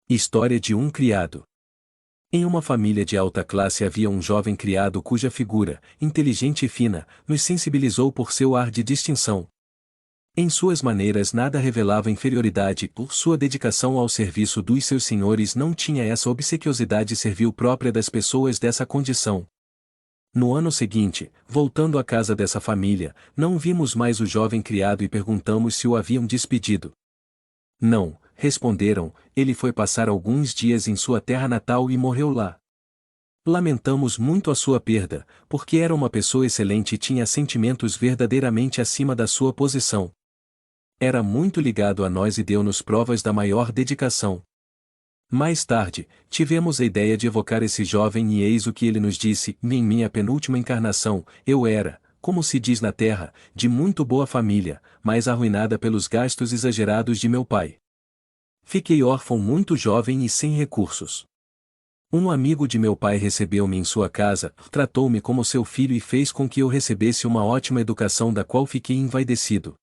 História de um criado. Em uma família de alta classe havia um jovem criado cuja figura, inteligente e fina, nos sensibilizou por seu ar de distinção. Em suas maneiras nada revelava inferioridade, por sua dedicação ao serviço dos seus senhores não tinha essa obsequiosidade servil própria das pessoas dessa condição. No ano seguinte, voltando à casa dessa família, não vimos mais o jovem criado e perguntamos se o haviam despedido. Não, responderam, ele foi passar alguns dias em sua terra natal e morreu lá. Lamentamos muito a sua perda, porque era uma pessoa excelente e tinha sentimentos verdadeiramente acima da sua posição. Era muito ligado a nós e deu-nos provas da maior dedicação. Mais tarde, tivemos a ideia de evocar esse jovem e eis o que ele nos disse: em minha penúltima encarnação, eu era, como se diz na terra, de muito boa família, mas arruinada pelos gastos exagerados de meu pai. Fiquei órfão muito jovem e sem recursos. Um amigo de meu pai recebeu-me em sua casa, tratou-me como seu filho e fez com que eu recebesse uma ótima educação da qual fiquei envaidecido.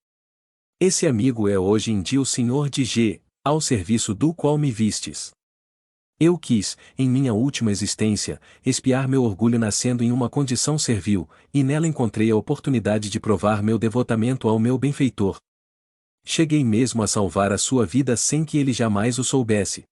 Esse amigo é hoje em dia o senhor de G, ao serviço do qual me vistes. Eu quis, em minha última existência, expiar meu orgulho nascendo em uma condição servil, e nela encontrei a oportunidade de provar meu devotamento ao meu benfeitor. Cheguei mesmo a salvar a sua vida sem que ele jamais o soubesse.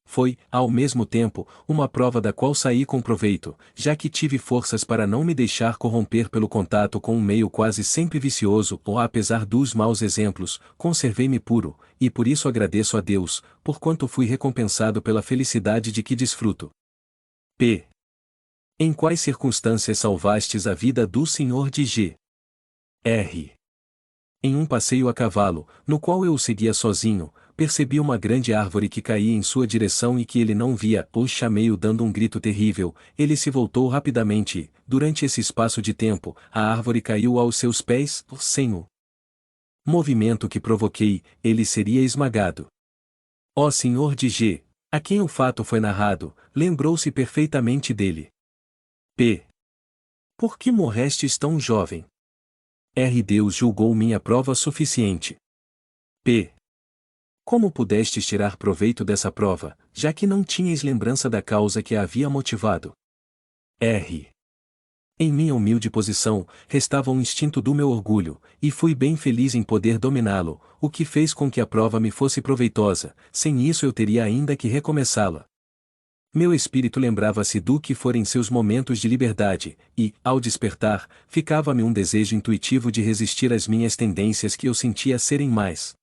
Foi, ao mesmo tempo, uma prova da qual saí com proveito, já que tive forças para não me deixar corromper pelo contato com um meio quase sempre vicioso, ou apesar dos maus exemplos, conservei-me puro, e por isso agradeço a Deus, porquanto fui recompensado pela felicidade de que desfruto. P. Em quais circunstâncias salvastes a vida do senhor de G? R. Em um passeio a cavalo, no qual eu o seguia sozinho, percebi uma grande árvore que caía em sua direção e que ele não via, o chamei-o dando um grito terrível, ele se voltou rapidamente e, durante esse espaço de tempo, a árvore caiu aos seus pés, sem o movimento que provoquei, ele seria esmagado. Ó Senhor de G, a quem o fato foi narrado, lembrou-se perfeitamente dele. P. Por que morrestes tão jovem? R. Deus julgou minha prova suficiente. P. Como pudestes tirar proveito dessa prova, já que não tinhas lembrança da causa que a havia motivado? R. Em minha humilde posição, restava um instinto do meu orgulho, e fui bem feliz em poder dominá-lo, o que fez com que a prova me fosse proveitosa, sem isso eu teria ainda que recomeçá-la. Meu espírito lembrava-se do que forem seus momentos de liberdade, e, ao despertar, ficava-me um desejo intuitivo de resistir às minhas tendências que eu sentia serem mais.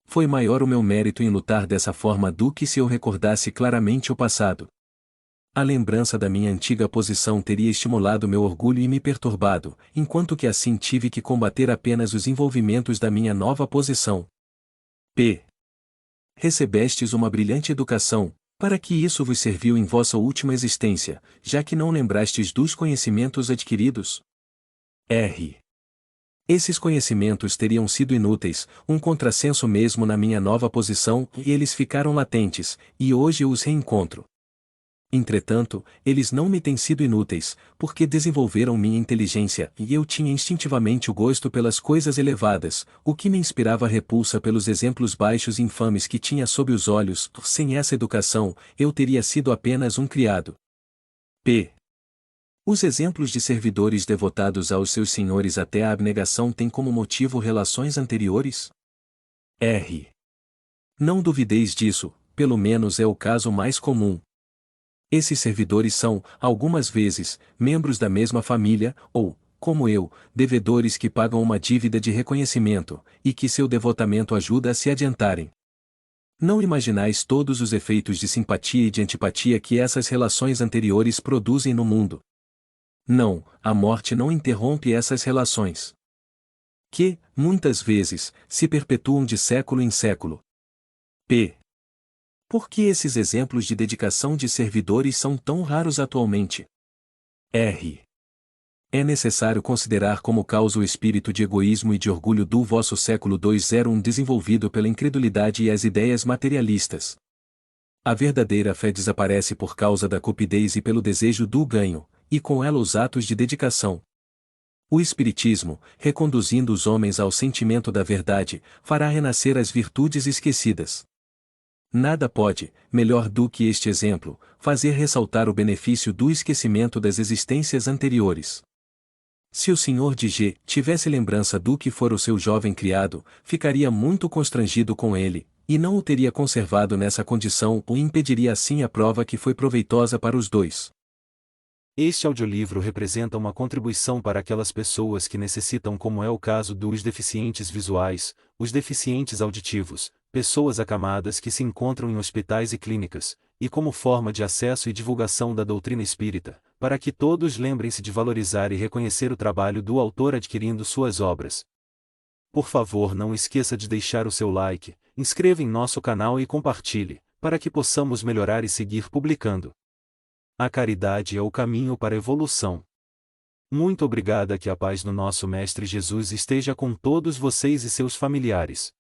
Foi maior o meu mérito em lutar dessa forma do que se eu recordasse claramente o passado. A lembrança da minha antiga posição teria estimulado meu orgulho e me perturbado, enquanto que assim tive que combater apenas os envolvimentos da minha nova posição. P. Recebestes uma brilhante educação, para que isso vos serviu em vossa última existência, já que não lembrastes dos conhecimentos adquiridos? R. Esses conhecimentos teriam sido inúteis, um contrassenso mesmo na minha nova posição, e eles ficaram latentes, e hoje os reencontro. Entretanto, eles não me têm sido inúteis, porque desenvolveram minha inteligência e eu tinha instintivamente o gosto pelas coisas elevadas, o que me inspirava repulsa pelos exemplos baixos e infames que tinha sob os olhos. Sem essa educação, eu teria sido apenas um criado. P. Os exemplos de servidores devotados aos seus senhores até a abnegação têm como motivo relações anteriores? R. Não duvideis disso, pelo menos é o caso mais comum. Esses servidores são, algumas vezes, membros da mesma família, ou, como eu, devedores que pagam uma dívida de reconhecimento, e que seu devotamento ajuda a se adiantarem. Não imaginais todos os efeitos de simpatia e de antipatia que essas relações anteriores produzem no mundo. Não, a morte não interrompe essas relações. Que, muitas vezes, se perpetuam de século em século. P. Por que esses exemplos de dedicação de servidores são tão raros atualmente? R. É necessário considerar como causa o espírito de egoísmo e de orgulho do vosso século 201 desenvolvido pela incredulidade e as ideias materialistas. A verdadeira fé desaparece por causa da cupidez e pelo desejo do ganho, e com ela os atos de dedicação. O Espiritismo, reconduzindo os homens ao sentimento da verdade, fará renascer as virtudes esquecidas. Nada pode, melhor do que este exemplo, fazer ressaltar o benefício do esquecimento das existências anteriores. Se o senhor de G tivesse lembrança do que fora o seu jovem criado, ficaria muito constrangido com ele, e não o teria conservado nessa condição ou impediria assim a prova que foi proveitosa para os dois. Este audiolivro representa uma contribuição para aquelas pessoas que necessitam, como é o caso dos deficientes visuais, os deficientes auditivos, pessoas acamadas que se encontram em hospitais e clínicas, e como forma de acesso e divulgação da doutrina espírita, para que todos lembrem-se de valorizar e reconhecer o trabalho do autor adquirindo suas obras. Por favor, não esqueça de deixar o seu like, inscreva em nosso canal e compartilhe, para que possamos melhorar e seguir publicando. A caridade é o caminho para a evolução. Muito obrigada, que a paz do nosso Mestre Jesus esteja com todos vocês e seus familiares.